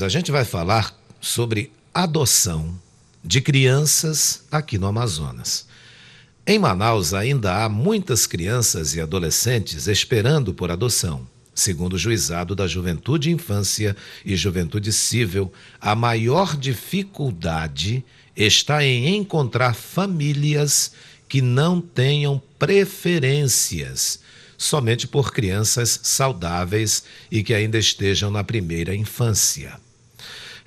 A gente vai falar sobre adoção de crianças aqui no Amazonas. Em Manaus ainda há muitas crianças e adolescentes esperando por adoção. Segundo o Juizado da Juventude, Infância e Juventude Civil, a maior dificuldade está em encontrar famílias que não tenham preferências somente por crianças saudáveis e que ainda estejam na primeira infância.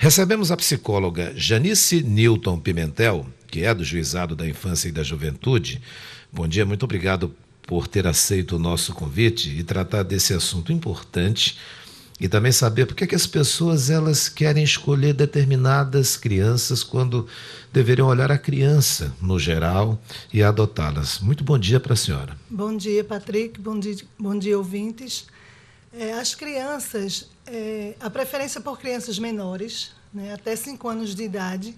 Recebemos a psicóloga Janice Newton Pimentel, que é do Juizado da Infância e da Juventude. Bom dia, muito obrigado por ter aceito o nosso convite e tratar desse assunto importante e também saber por que as pessoas elas querem escolher determinadas crianças quando deveriam olhar a criança no geral e adotá-las. Muito bom dia para a senhora. Bom dia, Patrick. Bom dia, ouvintes. As crianças, a preferência por crianças menores, né, até 5 anos de idade.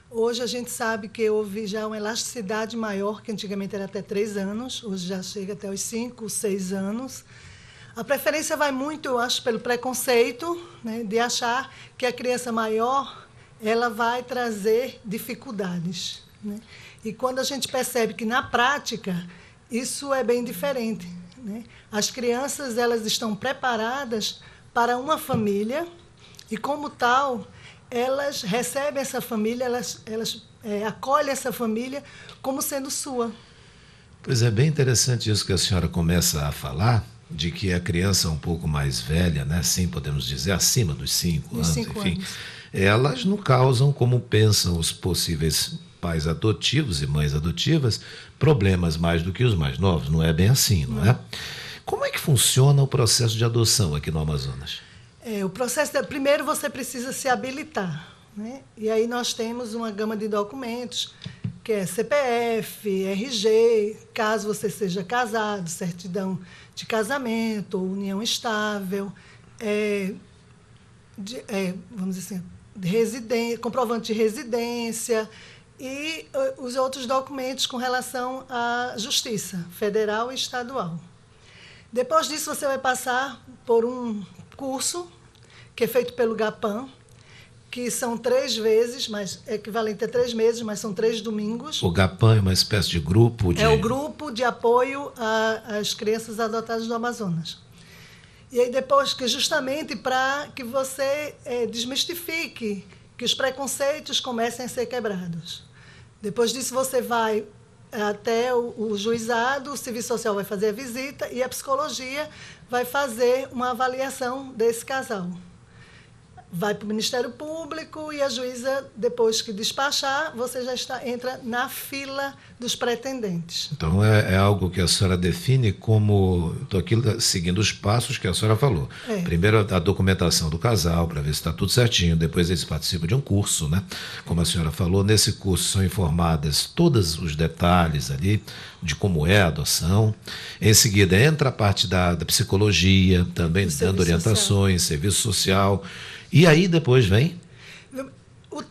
Hoje a gente sabe que houve já uma elasticidade maior, que antigamente era até 3 anos, hoje já chega até os 5, 6 anos. A preferência vai muito, eu acho, pelo preconceito, né, de achar que a criança maior ela vai trazer dificuldades, né? E quando a gente percebe que, na prática, isso é bem diferente, né? As crianças elas estão preparadas para uma família e, como tal, elas recebem essa família, elas acolhem essa família como sendo sua. Pois é, bem interessante isso que a senhora começa a falar, de que a criança um pouco mais velha, né, sim, podemos dizer, acima dos 5 anos, enfim, elas não causam, como pensam os possíveis pais adotivos e mães adotivas, problemas mais do que os mais novos. Não é bem assim, não é? Como é que funciona o processo de adoção aqui no Amazonas? O processo, primeiro você precisa se habilitar, né? E aí nós temos uma gama de documentos, que é CPF, RG, caso você seja casado, certidão de casamento, união estável, vamos dizer assim, comprovante de residência e os outros documentos com relação à Justiça Federal e Estadual. Depois disso, você vai passar por um curso que é feito pelo GAPAM, que são 3 vezes, mas é equivalente a 3 meses, mas são 3 domingos. O GAPAM é uma espécie de grupo de... É o grupo de apoio às crianças adotadas do Amazonas. E aí depois, que justamente para que você desmistifique, que os preconceitos comecem a ser quebrados. Depois disso, você vai até o juizado, o serviço social vai fazer a visita e a psicologia vai fazer uma avaliação desse casal. Vai para o Ministério Público e a juíza, depois que despachar, você já entra na fila dos pretendentes. Então é algo que a senhora define como... Estou aqui seguindo os passos que a senhora falou. Primeiro a documentação do casal, para ver se está tudo certinho. Depois eles participam de um curso, né? Como a senhora falou, nesse curso são informadas todos os detalhes ali de como é a adoção. Em seguida entra a parte da psicologia, também dando orientações, serviço social. E aí depois vem?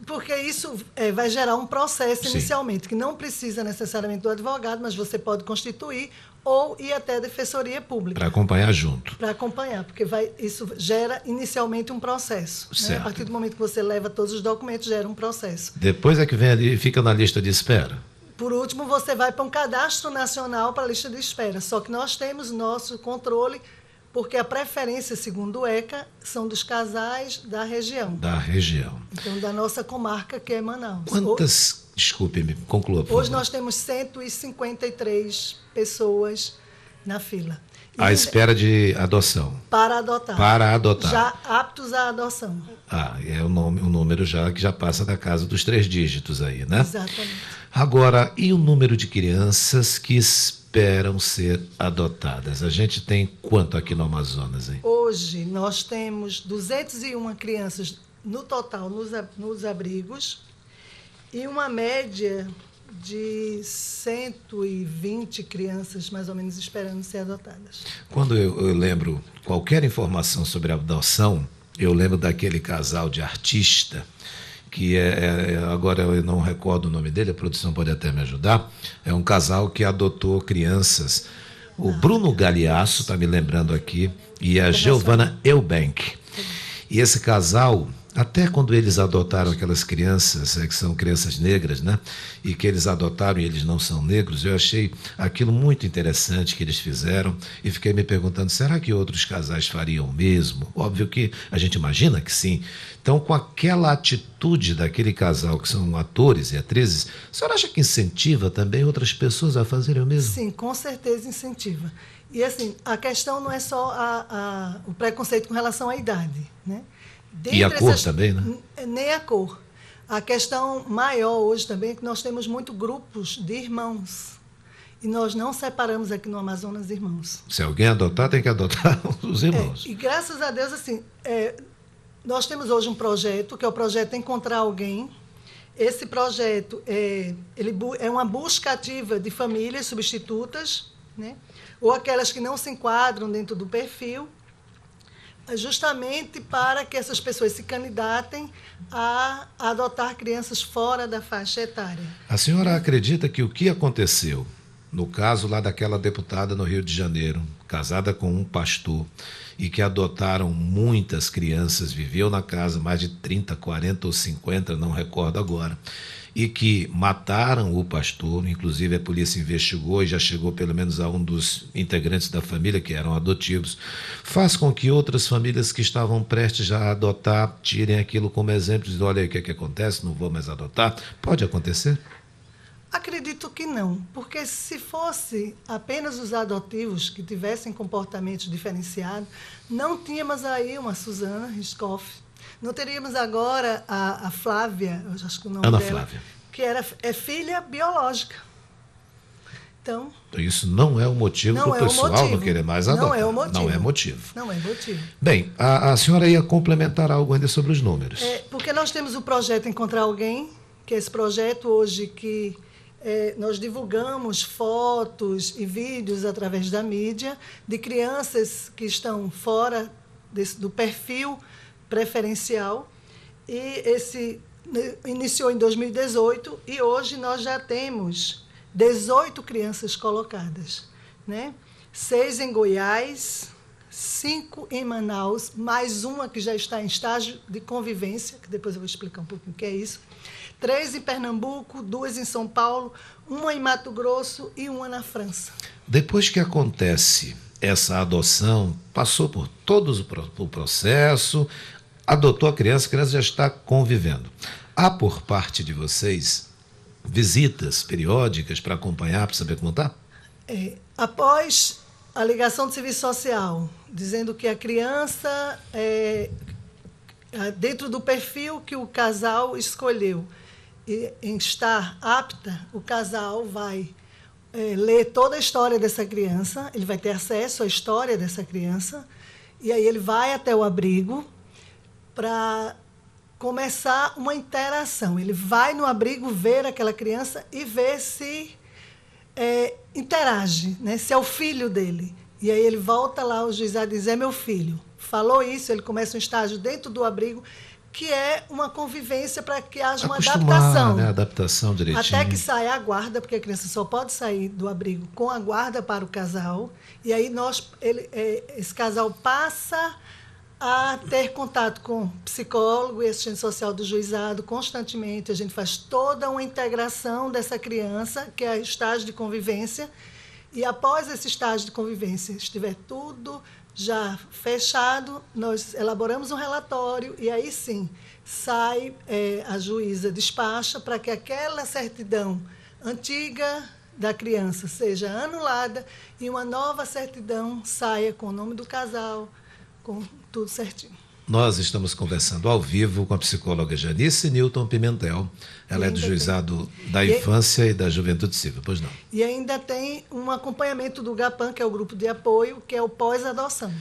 Porque isso vai gerar um processo inicialmente, que não precisa necessariamente do advogado, mas você pode constituir ou ir até a Defensoria Pública. Para acompanhar junto. Para acompanhar, porque isso gera inicialmente um processo. Né? A partir do momento que você leva todos os documentos, gera um processo. Depois é que vem ali e fica na lista de espera. Por último, você vai para um cadastro nacional para a lista de espera. Só que nós temos nosso controle, porque a preferência, segundo o ECA, são dos casais da região. Da região. Então, da nossa comarca, que é Manaus. Desculpe-me, conclua, por favor. Hoje nós temos 153 pessoas na fila. À espera de adoção. Para adotar. Para adotar. Já aptos à adoção. É um número já que já passa da casa dos 3 dígitos aí, né? Exatamente. Agora, e o número de crianças que esperam ser adotadas? A gente tem quanto aqui no Amazonas, hein? Hoje nós temos 201 crianças no total nos abrigos e uma média de 120 crianças, mais ou menos, esperando ser adotadas. Quando eu lembro qualquer informação sobre a adoção, eu lembro daquele casal de artista, que agora eu não recordo o nome dele, a produção pode até me ajudar, é um casal que adotou crianças. O Bruno Galeasso está me lembrando aqui, e a Giovanna Eubank. E esse casal, Até quando eles adotaram aquelas crianças, que são crianças negras, né? E que eles adotaram e eles não são negros, eu achei aquilo muito interessante que eles fizeram e fiquei me perguntando, será que outros casais fariam o mesmo? Óbvio que a gente imagina que sim. Então, com aquela atitude daquele casal, que são atores e atrizes, a senhora acha que incentiva também outras pessoas a fazerem o mesmo? Sim, com certeza incentiva. E assim, a questão não é só o preconceito com relação à idade, né? E a cor também, né? Nem a cor. A questão maior hoje também é que nós temos muito grupos de irmãos. E nós não separamos aqui no Amazonas irmãos. Se alguém adotar, tem que adotar os irmãos. E graças a Deus, assim, nós temos hoje um projeto, que é o projeto Encontrar Alguém. Esse projeto é uma busca ativa de famílias substitutas, né? Ou aquelas que não se enquadram dentro do perfil, justamente para que essas pessoas se candidatem a adotar crianças fora da faixa etária. A senhora acredita que o que aconteceu, no caso lá daquela deputada no Rio de Janeiro, casada com um pastor, e que adotaram muitas crianças, viveu na casa mais de 30, 40 ou 50, não recordo agora, e que mataram o pastor, inclusive a polícia investigou e já chegou pelo menos a um dos integrantes da família, que eram adotivos, faz com que outras famílias que estavam prestes a adotar tirem aquilo como exemplo e dizem, olha aí o que acontece, não vou mais adotar. Pode acontecer? Acredito que não, porque se fosse apenas os adotivos que tivessem comportamentos diferenciados, não tínhamos aí uma Suzana Riscoff, não teríamos agora a Flávia, eu acho que o nome Ana dela, Flávia, que é filha biológica. Então, isso não é o motivo para o pessoal não querer mais adotar. Não é o motivo. Não é motivo. Não é motivo. Bem, a senhora ia complementar algo ainda sobre os números. Porque nós temos o projeto Encontrar Alguém, que é esse projeto hoje que nós divulgamos fotos e vídeos através da mídia de crianças que estão fora do perfil preferencial. E esse iniciou em 2018 e hoje nós já temos 18 crianças colocadas, né? 6 em Goiás, 5 em Manaus, mais uma que já está em estágio de convivência, que depois eu vou explicar um pouquinho o que é isso. 3 em Pernambuco, 2 em São Paulo, 1 em Mato Grosso e 1 na França. Depois que acontece essa adoção, passou por todo o processo, adotou a criança já está convivendo. Há por parte de vocês visitas periódicas para acompanhar, para saber como está? Após a ligação do serviço social, dizendo que a criança, dentro do perfil que o casal escolheu, em estar apta, o casal vai ler toda a história dessa criança, ele vai ter acesso à história dessa criança, e aí ele vai até o abrigo para começar uma interação. Ele vai no abrigo ver aquela criança e ver se interage, né? Se é o filho dele. E aí ele volta lá, o juizado diz, é meu filho. Falou isso, ele começa um estágio dentro do abrigo, que é uma convivência para que haja uma adaptação. Né? Adaptação direitinho. Até que saia a guarda, porque a criança só pode sair do abrigo com a guarda para o casal. E aí esse casal passa a ter contato com psicólogo e assistente social do juizado constantemente. A gente faz toda uma integração dessa criança, que é o estágio de convivência. E após esse estágio de convivência, estiver tudo já fechado, nós elaboramos um relatório e aí sim sai, a juíza despacha para que aquela certidão antiga da criança seja anulada e uma nova certidão saia com o nome do casal, com tudo certinho. Nós estamos conversando ao vivo com a psicóloga Janice Newton Pimentel. Ela é do Juizado da Infância e da Juventude Civil, pois não? E ainda tem um acompanhamento do GAPAM, que é o grupo de apoio, que é o pós-adoção.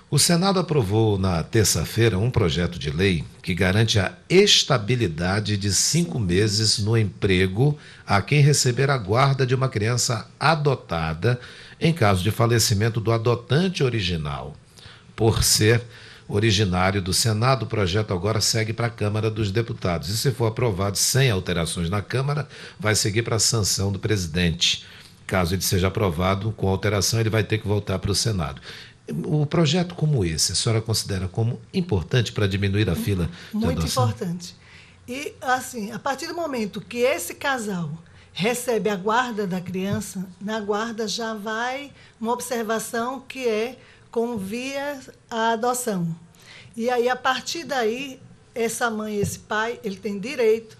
O Senado aprovou na terça-feira um projeto de lei que garante a estabilidade de 5 meses no emprego a quem receber a guarda de uma criança adotada em caso de falecimento do adotante original. Por ser originário do Senado, o projeto agora segue para a Câmara dos Deputados. E se for aprovado sem alterações na Câmara, vai seguir para a sanção do presidente. Caso ele seja aprovado com alteração, ele vai ter que voltar para o Senado. O projeto como esse, a senhora considera como importante para diminuir a fila de Muito adoção? importante. E, assim, a partir do momento que esse casal recebe a guarda da criança, na guarda já vai uma observação que é com via a adoção. E aí, a partir daí, essa mãe e esse pai, ele tem direito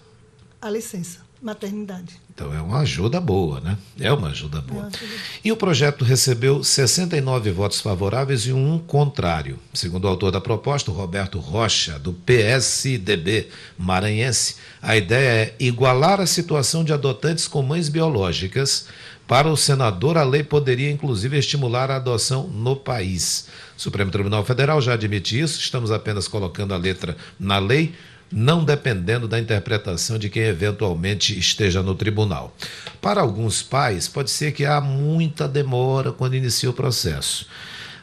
à licença maternidade. Então é uma ajuda boa, né? É uma ajuda boa. É uma ajuda. E o projeto recebeu 69 votos favoráveis e um contrário. Segundo o autor da proposta, o Roberto Rocha, do PSDB maranhense, a ideia é igualar a situação de adotantes com mães biológicas. Para o senador, a lei poderia, inclusive, estimular a adoção no país. O Supremo Tribunal Federal já admite isso, estamos apenas colocando a letra na lei, não dependendo da interpretação de quem eventualmente esteja no tribunal. Para alguns pais, pode ser que há muita demora quando inicia o processo.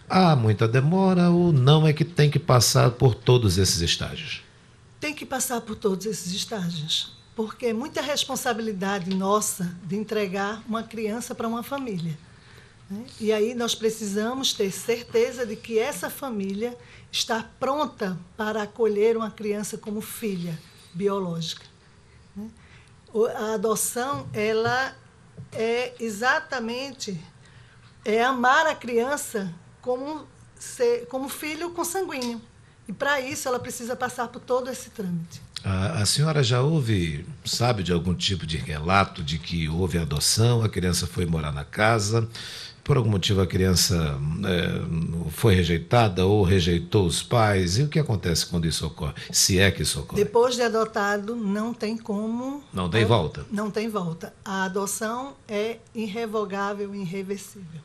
Há muita demora ou não é que tem que passar por todos esses estágios? Tem que passar por todos esses estágios, porque é muita responsabilidade nossa de entregar uma criança para uma família, né? E aí nós precisamos ter certeza de que essa família está pronta para acolher uma criança como filha biológica, né? A adoção, ela é exatamente amar a criança como filho consanguíneo. E, para isso, ela precisa passar por todo esse trâmite. A senhora já sabe de algum tipo de relato de que houve adoção, a criança foi morar na casa, por algum motivo a criança foi rejeitada ou rejeitou os pais? E o que acontece quando isso ocorre? Se é que isso ocorre? Depois de adotado, não tem como... Não tem volta? Não tem volta. A adoção é irrevogável e irreversível.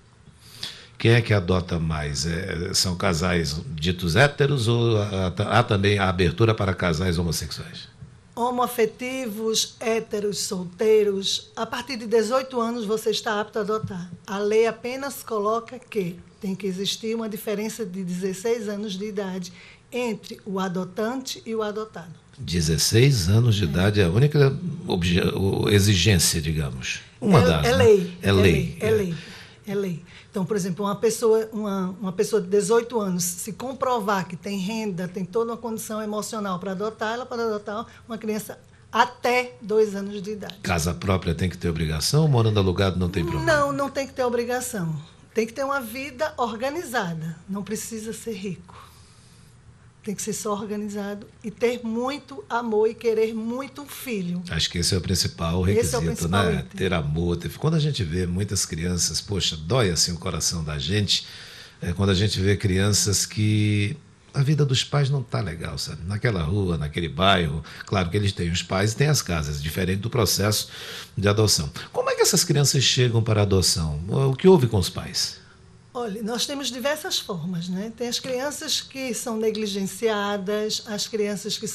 Quem é que adota mais? São casais ditos héteros ou há também a abertura para casais homossexuais? Homoafetivos, héteros, solteiros. A partir de 18 anos você está apto a adotar. A lei apenas coloca que tem que existir uma diferença de 16 anos de idade entre o adotante e o adotado. 16 anos de idade é a única exigência, digamos. Uma das. É lei. É lei. É lei. Então, por exemplo, uma pessoa de 18 anos, se comprovar que tem renda, tem toda uma condição emocional para adotar, ela pode adotar uma criança até 2 anos de idade. Casa própria tem que ter obrigação, morando alugado não tem problema? Não, não tem que ter obrigação. Tem que ter uma vida organizada. Não precisa ser rico. Tem que ser só organizado e ter muito amor e querer muito um filho. Acho que esse é o principal requisito, né? Ter amor. Quando a gente vê muitas crianças, poxa, dói assim o coração da gente, quando a gente vê crianças que a vida dos pais não está legal, sabe? Naquela rua, naquele bairro, claro que eles têm os pais e têm as casas, diferente do processo de adoção. Como é que essas crianças chegam para a adoção? O que houve com os pais? Olha, nós temos diversas formas, né? Tem as crianças que são negligenciadas, as crianças que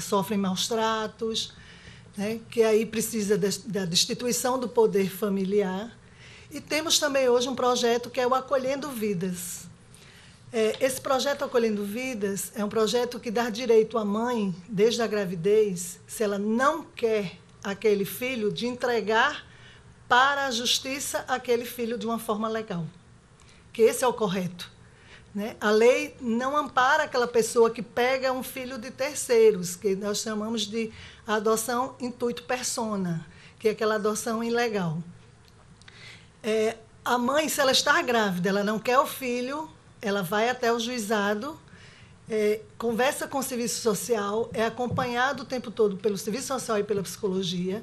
sofrem maus tratos, né? Que aí precisa da destituição do poder familiar. E temos também hoje um projeto que é o Acolhendo Vidas. Esse projeto Acolhendo Vidas é um projeto que dá direito à mãe, desde a gravidez, se ela não quer aquele filho, de entregar para a justiça aquele filho de uma forma legal. Que esse é o correto, né? A lei não ampara aquela pessoa que pega um filho de terceiros, que nós chamamos de adoção intuito persona, que é aquela adoção ilegal. A mãe, se ela está grávida, ela não quer o filho, ela vai até o juizado, conversa com o serviço social, é acompanhado o tempo todo pelo serviço social e pela psicologia.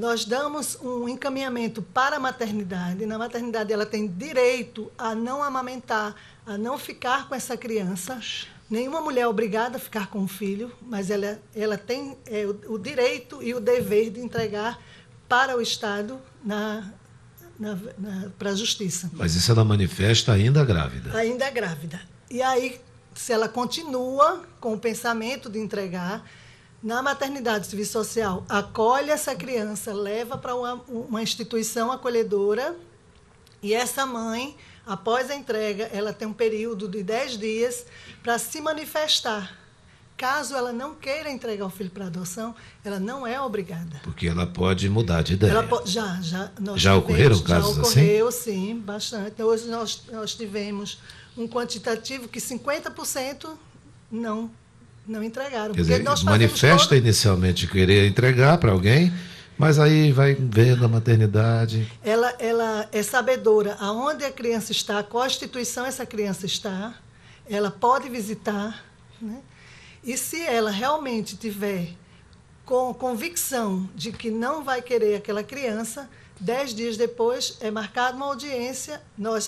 Nós damos um encaminhamento para a maternidade. Na maternidade, ela tem direito a não amamentar, a não ficar com essa criança. Nenhuma mulher é obrigada a ficar com o filho, mas ela tem o direito e o dever de entregar para o Estado, para a Justiça. Mas isso ela manifesta ainda grávida? Ainda grávida. E aí, se ela continua com o pensamento de entregar, na maternidade, o serviço social acolhe essa criança, leva para uma instituição acolhedora e essa mãe, após a entrega, ela tem um período de 10 dias para se manifestar Caso ela não queira entregar o filho para adoção, ela não é obrigada. Porque ela pode mudar de ideia. Já ocorreram casos assim? Já ocorreu, sim, bastante. Hoje nós tivemos um quantitativo que 50% não entregaram. Quer dizer, manifesta inicialmente querer entregar para alguém, mas aí vai ver na maternidade. Ela é sabedora aonde a criança está, qual instituição essa criança está, ela pode visitar, né? E se ela realmente tiver com convicção de que não vai querer aquela criança, 10 dias depois é marcada uma audiência.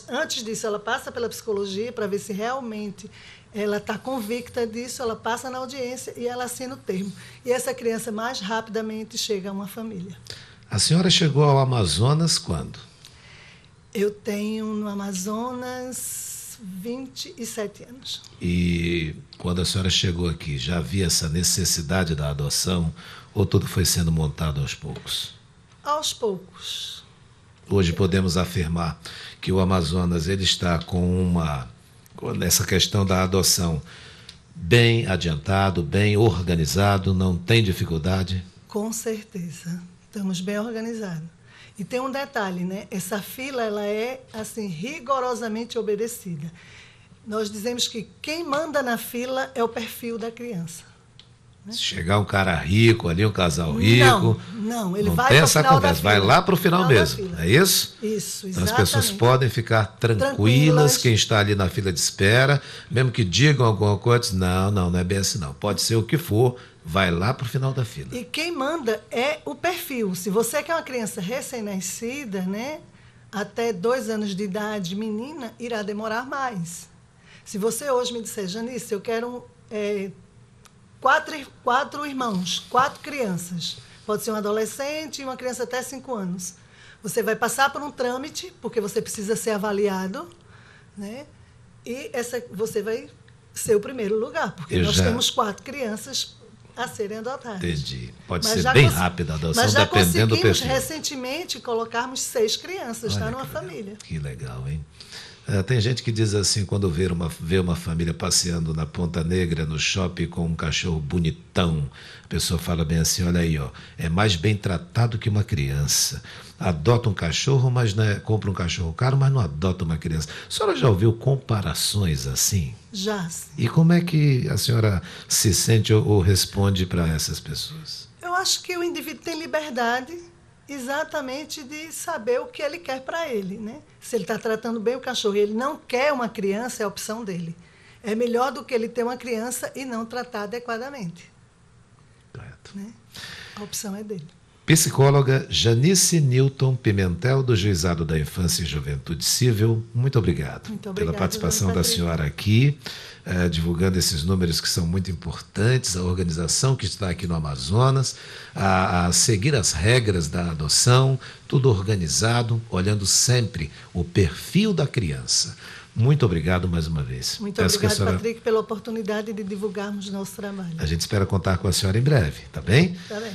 Antes disso, ela passa pela psicologia para ver se realmente ela está convicta disso, ela passa na audiência e ela assina o termo. E essa criança mais rapidamente chega a uma família. A senhora chegou ao Amazonas quando? Eu tenho no Amazonas 27 anos. E quando a senhora chegou aqui, já havia essa necessidade da adoção ou tudo foi sendo montado aos poucos? Aos poucos. Hoje podemos afirmar que o Amazonas ele está nessa questão da adoção bem adiantado, bem organizado, não tem dificuldade? Com certeza, estamos bem organizados. E tem um detalhe, né? Essa fila ela é assim rigorosamente obedecida. Nós dizemos que quem manda na fila é o perfil da criança. Né? Se chegar um cara rico ali, um casal rico, não, ele não vai tem para o essa final conversa, da fila. vai lá para o final mesmo, é isso? Isso, exatamente. Então as pessoas podem ficar tranquilas, quem está ali na fila de espera, mesmo que digam alguma coisa, não é bem assim não, pode ser o que for, vai lá para o final da fila. E quem manda é o perfil. Se você quer uma criança recém-nascida, né, até 2 anos de idade, menina, irá demorar mais. Se você hoje me disser, Janice, eu quero 4 irmãos, 4 crianças, pode ser um adolescente e uma criança até 5 anos. Você vai passar por um trâmite, porque você precisa ser avaliado, né, e você vai ser o primeiro lugar, porque nós temos 4 crianças a serem adotadas. Entendi. Pode ser bem rápida a adoção, dependendo do perfil. Mas já conseguimos recentemente colocarmos 6 crianças, tá, numa família. Que legal, hein? Tem gente que diz assim, quando vê uma família passeando na Ponta Negra, no shopping, com um cachorro bonitão, a pessoa fala bem assim, olha aí, ó, é mais bem tratado que uma criança. Adota um cachorro, mas compra um cachorro caro, mas não adota uma criança. A senhora já ouviu comparações assim? Já, sim. E como é que a senhora se sente ou responde para essas pessoas? Eu acho que o indivíduo tem liberdade exatamente de saber o que ele quer para ele, né? Se ele está tratando bem o cachorro e ele não quer uma criança, é a opção dele. É melhor do que ele ter uma criança e não tratar adequadamente. Correto. Né? A opção é dele. Psicóloga Janice Newton Pimentel, do Juizado da Infância e Juventude Civil, muito obrigado pela participação da senhora aqui, divulgando esses números que são muito importantes, a organização que está aqui no Amazonas, a seguir as regras da adoção, tudo organizado, olhando sempre o perfil da criança. Muito obrigado mais uma vez. Muito obrigado, Patrick, pela oportunidade de divulgarmos nosso trabalho. A gente espera contar com a senhora em breve, tá bem? Tá bem.